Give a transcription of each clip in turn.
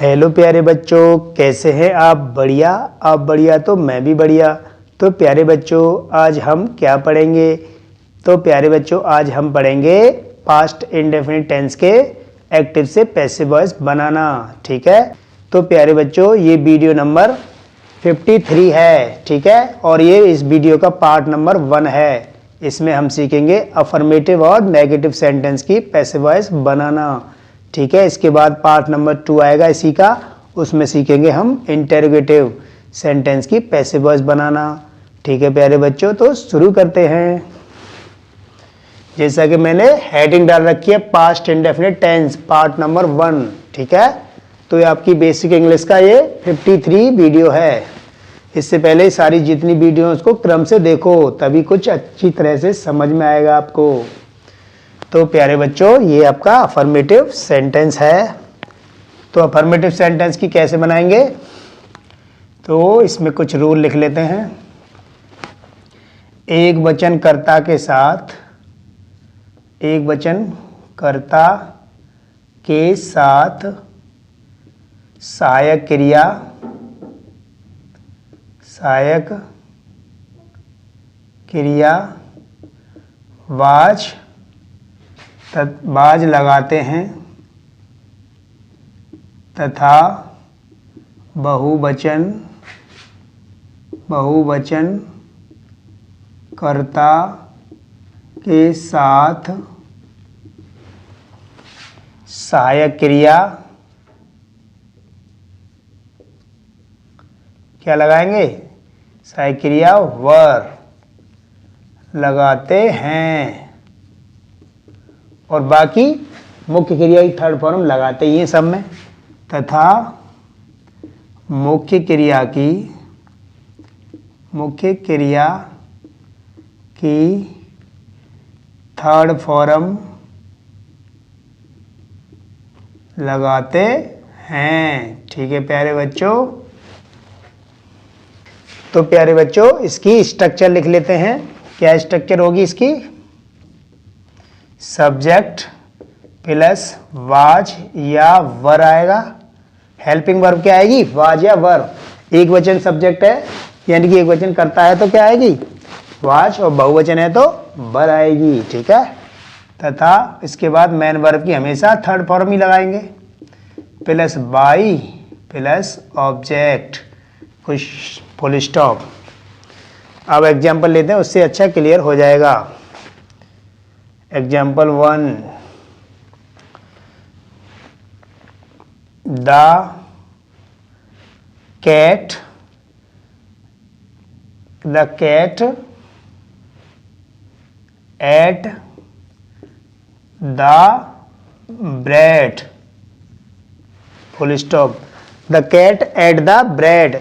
Hello प्यारे बच्चों, कैसे हैं आप? बढ़िया। आप बढ़िया तो मैं भी बढ़िया। तो प्यारे बच्चों, आज हम क्या पढ़ेंगे? तो प्यारे बच्चों, आज हम पढ़ेंगे पास्ट इंडेफिनिट टेंस के एक्टिव से पैसिव वॉइस बनाना। ठीक है। तो प्यारे बच्चों, ये वीडियो नंबर 53 है। ठीक है। और ये इस वीडियो का पार्ट नंबर 1 है। इसमें हम सीखेंगे अफर्मेटिव और नेगेटिव सेंटेंस की पैसिव वॉइस बनाना। ठीक है। इसके बाद पार्ट नंबर 2 आएगा इसी का, उसमें सीखेंगे हम इंटेरोगेटिव सेंटेंस की पैसिव वॉइस बनाना। ठीक है प्यारे बच्चों, तो शुरू करते हैं। जैसा कि मैंने हेडिंग डाल रखी है, past indefinite tense part number 1। ठीक है। तो ये आपकी बेसिक इंग्लिश का ये 53 वीडियो है। इससे पहले सारी जितनी वीडियो उसको क्रम से देखो, तभी कुछ अच्छी तरह से समझ में आएगा आपको। तो प्यारे बच्चों, ये आपका अफर्मेटिव सेंटेंस है। तो अफर्मेटिव सेंटेंस की कैसे बनाएंगे? तो इसमें कुछ रूल लिख लेते हैं। एक वचन कर्ता के साथ, एक वचन कर्ता के साथ सहायक क्रिया, सहायक क्रिया वाज लगाते हैं तथा बहुवचन कर्ता के साथ सहायक क्रिया क्या लगाएंगे? सहायक क्रिया वर लगाते हैं, और बाकी मुख्य क्रिया की थर्ड फॉर्म लगाते ही हैं सब में। तथा मुख्य क्रिया की थर्ड फॉर्म लगाते हैं। ठीक है प्यारे बच्चों। तो प्यारे बच्चों, इसकी स्ट्रक्चर लिख लेते हैं। क्या स्ट्रक्चर होगी इसकी? सब्जेक्ट प्लस वाज या वर आएगा। हेल्पिंग वर्ब क्या आएगी? वाज या वर। एक वचन सब्जेक्ट है, यानी कि एक वचन करता है तो क्या आएगी? वाज, और बहुवचन है तो वर आएगी। ठीक है। तथा इसके बाद मेन वर्ब की हमेशा थर्ड फॉर्म ही लगाएंगे, प्लस बाई प्लस ऑब्जेक्ट, कुछ फुल स्टॉप। अब एग्जाम्पल लेते हैं, उससे अच्छा क्लियर हो जाएगा। Example 1, the cat ate the bread, full stop. The cat ate the bread.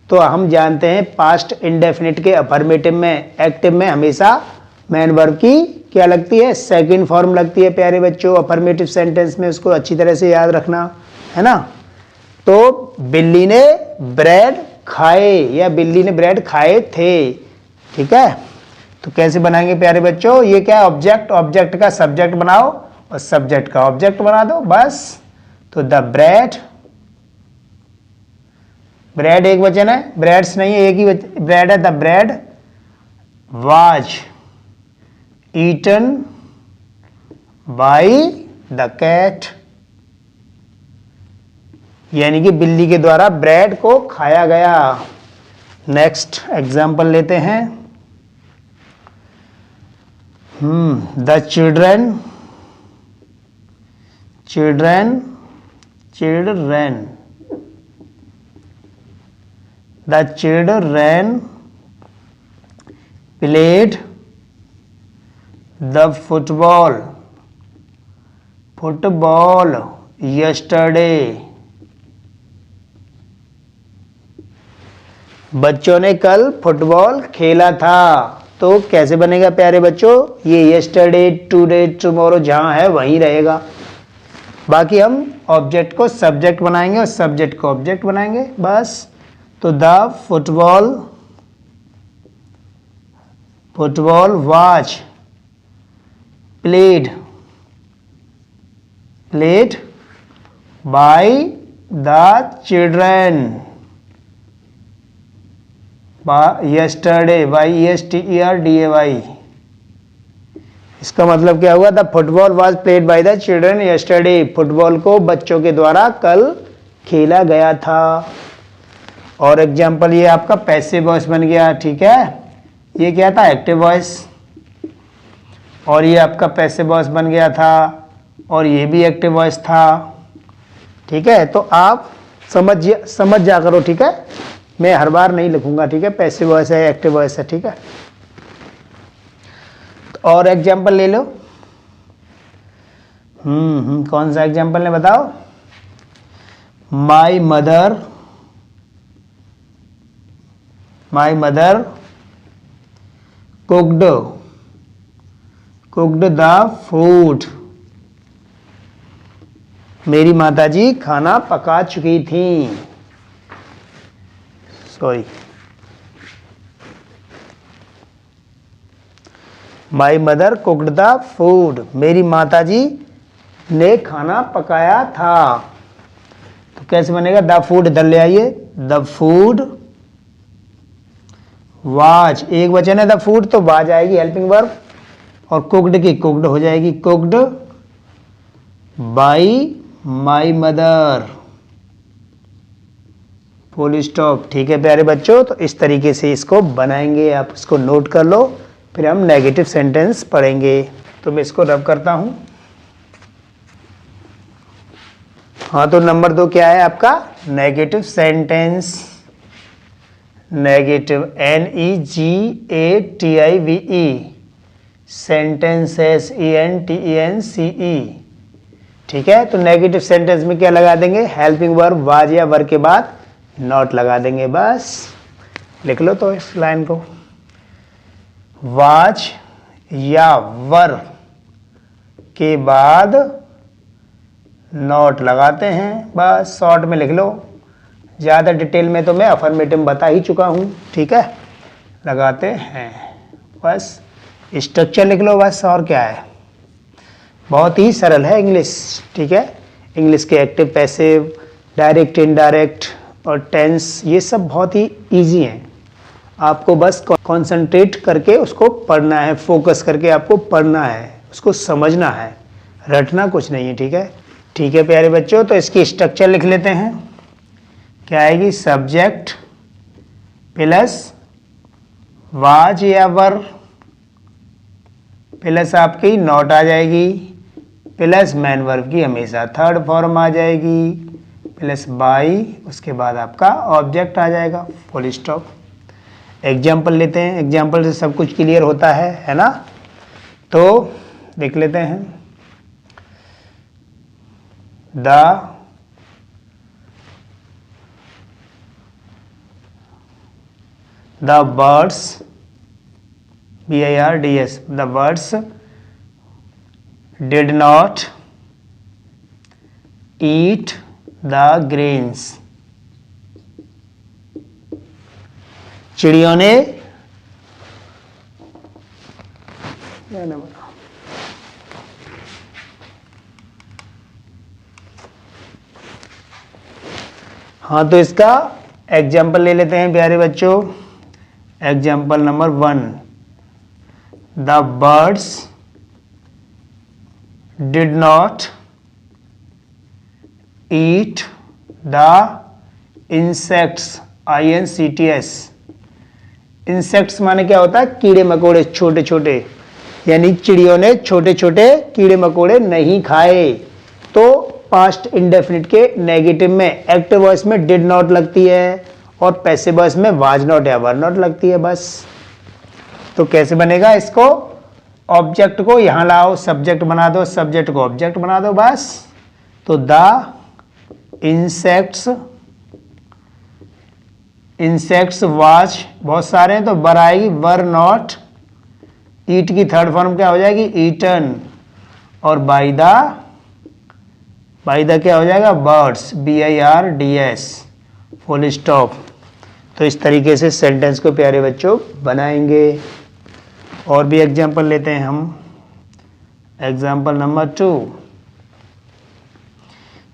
तो हम जानते हैं पास्ट इंडेफिनिट के अफर्मेटिव में, एक्टिव में हमेशा मेन वर्ब की क्या लगती है? सेकंड फॉर्म लगती है प्यारे बच्चों अफर्मेटिव सेंटेंस में। उसको अच्छी तरह से याद रखना है ना। तो बिल्ली ने ब्रेड खाए, या बिल्ली ने ब्रेड खाए थे। ठीक है। तो कैसे बनाएंगे प्यारे बच्चों? ये क्या है? ऑब्जेक्ट, ऑब्जेक्ट का सब्जेक्ट बनाओ और सब्जेक्ट का ऑब्जेक्ट बना दो, बस। तो द ब्रेड, ब्रेड एक वचन है, ब्रेड्स नहीं है, एक ही ब्रेड है। The bread was eaten by the cat, यानी कि बिल्ली के द्वारा ब्रेड को खाया गया। नेक्स्ट एग्जाम्पल लेते हैं। The children played the football yesterday। बच्चों ने कल फुटबॉल खेला था। तो कैसे बनेगा प्यारे बच्चों? ये यस्टरडे, टुडे, टुमारो जहां है वहीं रहेगा। बाकी हम ऑब्जेक्ट को सब्जेक्ट बनाएंगे और सब्जेक्ट को ऑब्जेक्ट बनाएंगे, बस। तो the football was played by the children yesterday, yesterday। इसका मतलब क्या हुआ? The football was played by the children yesterday। Football को बच्चों के द्वारा कल खेला गया था। और एग्जाम्पल ये आपका पैसिव वॉइस बन गया, ठीक है। ये क्या था? Active voice. और ये आपका पैसिव वॉइस बन गया था, और ये भी एक्टिव वॉइस था, ठीक है। तो आप समझ जा करो, ठीक है। मैं हर बार नहीं लिखूंगा, ठीक है। पैसिव वॉइस है, एक्टिव वॉइस है, ठीक है। और एग्जाम्पल ले लो। कौन सा एग्जाम्पल है बताओ? My mother cooked the food. मेरी माताजी खाना पका चुकी थी। Sorry, my mother cooked the food. मेरी माताजी ने खाना पकाया था। तो कैसे बनेगा? द फूड इधर ले आइए। द फूड वाज, एक वचन है द फूड, तो वाज आएगी हेल्पिंग वर्ब, और कुक्ड की कुक्ड हो जाएगी, cooked by my mother, full stop. ठीक है प्यारे बच्चों, तो इस तरीके से इसको बनाएंगे। आप इसको नोट कर लो, फिर हम नेगेटिव सेंटेंस पढ़ेंगे। तो मैं इसको रब करता हूं। हाँ, तो नंबर 2 क्या है आपका? Negative sentence. Negative NEGATIVE, sentence SENTENCE। ठीक है, तो नेगेटिव सेंटेंस में क्या लगा देंगे? हेल्पिंग वर्ब वाज या वर के बाद नॉट लगा देंगे। बस लिख लो तो इस लाइन को। वाज या वर के बाद नॉट लगाते हैं। बस शॉर्ट में लिख लो, ज़्यादा डिटेल में तो मैं अफर्मेटिव बता ही चुका हूँ। ठीक है, लगाते हैं, बस स्ट्रक्चर लिख लो बस। और क्या है, बहुत ही सरल है इंग्लिश। ठीक है, इंग्लिश के एक्टिव, पैसिव, डायरेक्ट, इनडायरेक्ट और टेंस, ये सब बहुत ही इजी हैं। आपको बस कंसंट्रेट करके उसको पढ़ना है, फोकस करके आपको पढ़ना है, उसको समझना है, रटना कुछ नहीं है। ठीक है, ठीक है प्यारे बच्चों, तो इसकी स्ट्रक्चर लिख लेते हैं। क्या आएगी? सब्जेक्ट प्लस वाज या वर प्लस आपकी नॉट आ जाएगी, प्लस मैन वर्ब की हमेशा थर्ड फॉर्म आ जाएगी, प्लस बाई, उसके बाद आपका ऑब्जेक्ट आ जाएगा, फुल स्टॉप। एग्जाम्पल लेते हैं, एग्जाम्पल से सब कुछ क्लियर होता है ना। तो देख लेते हैं। The birds, BIRDS, the birds did not eat the grains। चिड़ियों ने हाँ, तो इसका एग्जाम्पल ले लेते हैं प्यारे बच्चों। Example number 1, the birds did not eat the insects, INCTS। Insects माने क्या होता है? कीड़े मकोड़े, छोटे छोटे, यानी चिड़ियों ने छोटे छोटे कीड़े मकोड़े नहीं खाए। तो पास्ट इंडेफिनिट के नेगेटिव में एक्टिव वॉइस में डिड नॉट लगती है, और पैसिव वॉइस में वाज नॉट या वर नॉट लगती है। बस तो कैसे बनेगा? इसको ऑब्जेक्ट को यहां लाओ, सब्जेक्ट बना दो, सब्जेक्ट को ऑब्जेक्ट बना दो, बस। तो द इंसेक्ट्स वाज, बहुत सारे हैं तो वर आएगी, वर नॉट। ईट की थर्ड फॉर्म क्या हो जाएगी? ईटन। और बाय द क्या हो जाएगा? Birds, BIRDS, full stop. तो इस तरीके से सेंटेंस को प्यारे बच्चों बनाएंगे। और भी एग्जाम्पल लेते हैं हम। Example number 2,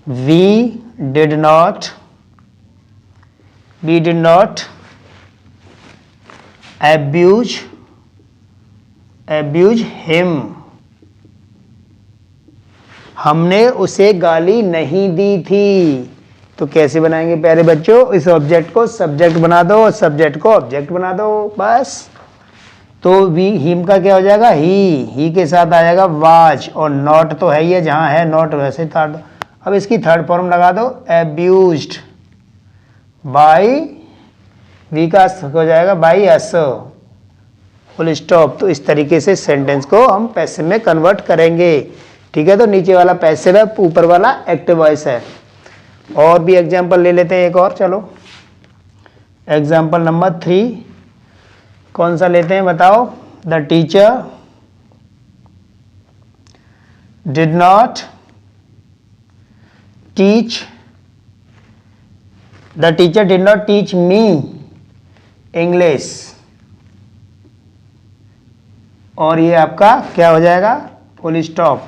we did not abuse him, हमने उसे गाली नहीं दी थी। तो कैसे बनाएंगे प्यारे बच्चों, इस ऑब्जेक्ट को सब्जेक्ट बना दो और सब्जेक्ट को ऑब्जेक्ट बना दो बस। तो वी हिम का क्या हो जाएगा, ही के साथ आ जाएगा वाज, और नॉट तो है ही है, जहां है नॉट वैसे थर्ड। अब इसकी थर्ड फॉर्म लगा दो, एब्यूज्ड बाय, वी का हो जाएगा बाय अस, फुल स्टॉप। तो इस तरीके से सेंटेंस को हम पैसिव में कन्वर्ट करेंगे। ठीक है, तो नीचे वाला पैसिव है, ऊपर वाला एक्टिव वॉइस है। और भी एग्जाम्पल ले लेते हैं एक और, चलो एग्जाम्पल नंबर 3 कौन सा लेते हैं बताओ। The teacher did not teach me English, और ये आपका क्या हो जाएगा, full stop.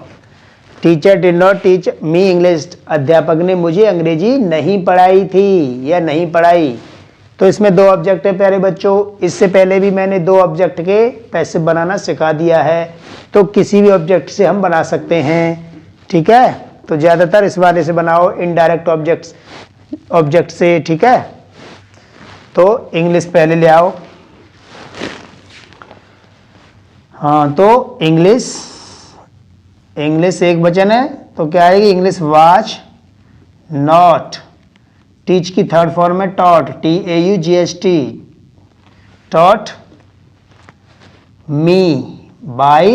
Teacher did not teach me English, अध्यापक ने मुझे अंग्रेजी नहीं पढ़ाई थी या नहीं पढ़ाई। तो इसमें 2 ऑब्जेक्ट है प्यारे बच्चों। इससे पहले भी मैंने 2 ऑब्जेक्ट के पैसिव बनाना सिखा दिया है, तो किसी भी ऑब्जेक्ट से हम बना सकते हैं। ठीक है, तो ज़्यादातर इस वाले से बनाओ, इनडायरेक्ट ऑब्जेक्ट से। ठीक है, तो इंग्लिश पहले ले आओ। हाँ, तो इंग्लिश एक वचन है, तो क्या आएगी, इंग्लिश वाज नॉट, टीच की थर्ड फॉर्म है taught, TAUGHT, taught me by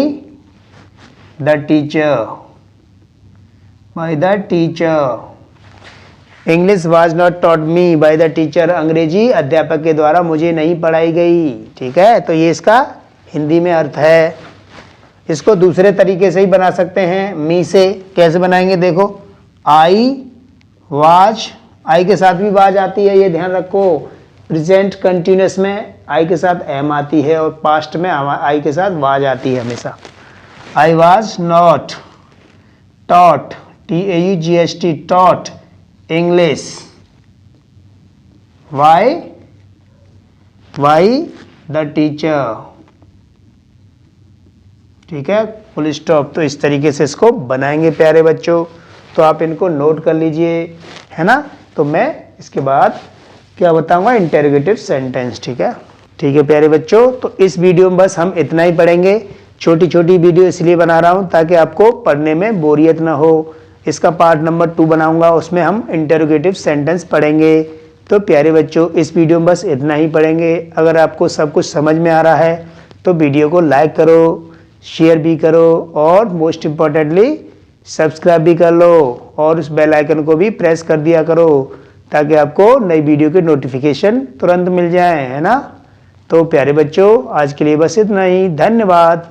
the teacher, English was not taught me by the teacher, अंग्रेजी अध्यापक के द्वारा मुझे नहीं पढ़ाई गई। ठीक है, तो ये इसका हिंदी में अर्थ है। इसको दूसरे तरीके से ही बना सकते हैं, मी से कैसे बनाएंगे देखो, आई वाज, आई के साथ भी वाज आती है, ये ध्यान रखो। प्रेजेंट कंटिन्यूअस में आई के साथ एम आती है, और पास्ट में आई के साथ वाज आती है हमेशा। I was not taught, TAUGHT, taught English, why the teacher. ठीक है, फुल स्टॉप। तो इस तरीके से इसको बनाएंगे प्यारे बच्चों, तो आप इनको नोट कर लीजिए, है ना। तो मैं इसके बाद क्या बताऊंगा, इंटेरोगेटिव सेंटेंस। ठीक है प्यारे बच्चों, तो इस वीडियो में बस हम इतना ही पढ़ेंगे। छोटी छोटी वीडियो इसलिए बना रहा हूं ताकि आपको पढ़ने में बोरियत ना हो। इसका पार्ट नंबर 2 बनाऊंगा, उसमें हम इंटेरोगेटिव सेंटेंस पढ़ेंगे। तो प्यारे बच्चों, इस वीडियो में बस इतना ही पढ़ेंगे। अगर आपको सब कुछ समझ में आ रहा है तो वीडियो को लाइक करो, शेयर भी करो, और मोस्ट इम्पॉर्टेंटली सब्सक्राइब भी कर लो, और उस बेल आइकन को भी प्रेस कर दिया करो ताकि आपको नई वीडियो के नोटिफिकेशन तुरंत मिल जाए, है ना। तो प्यारे बच्चों, आज के लिए बस इतना ही। धन्यवाद।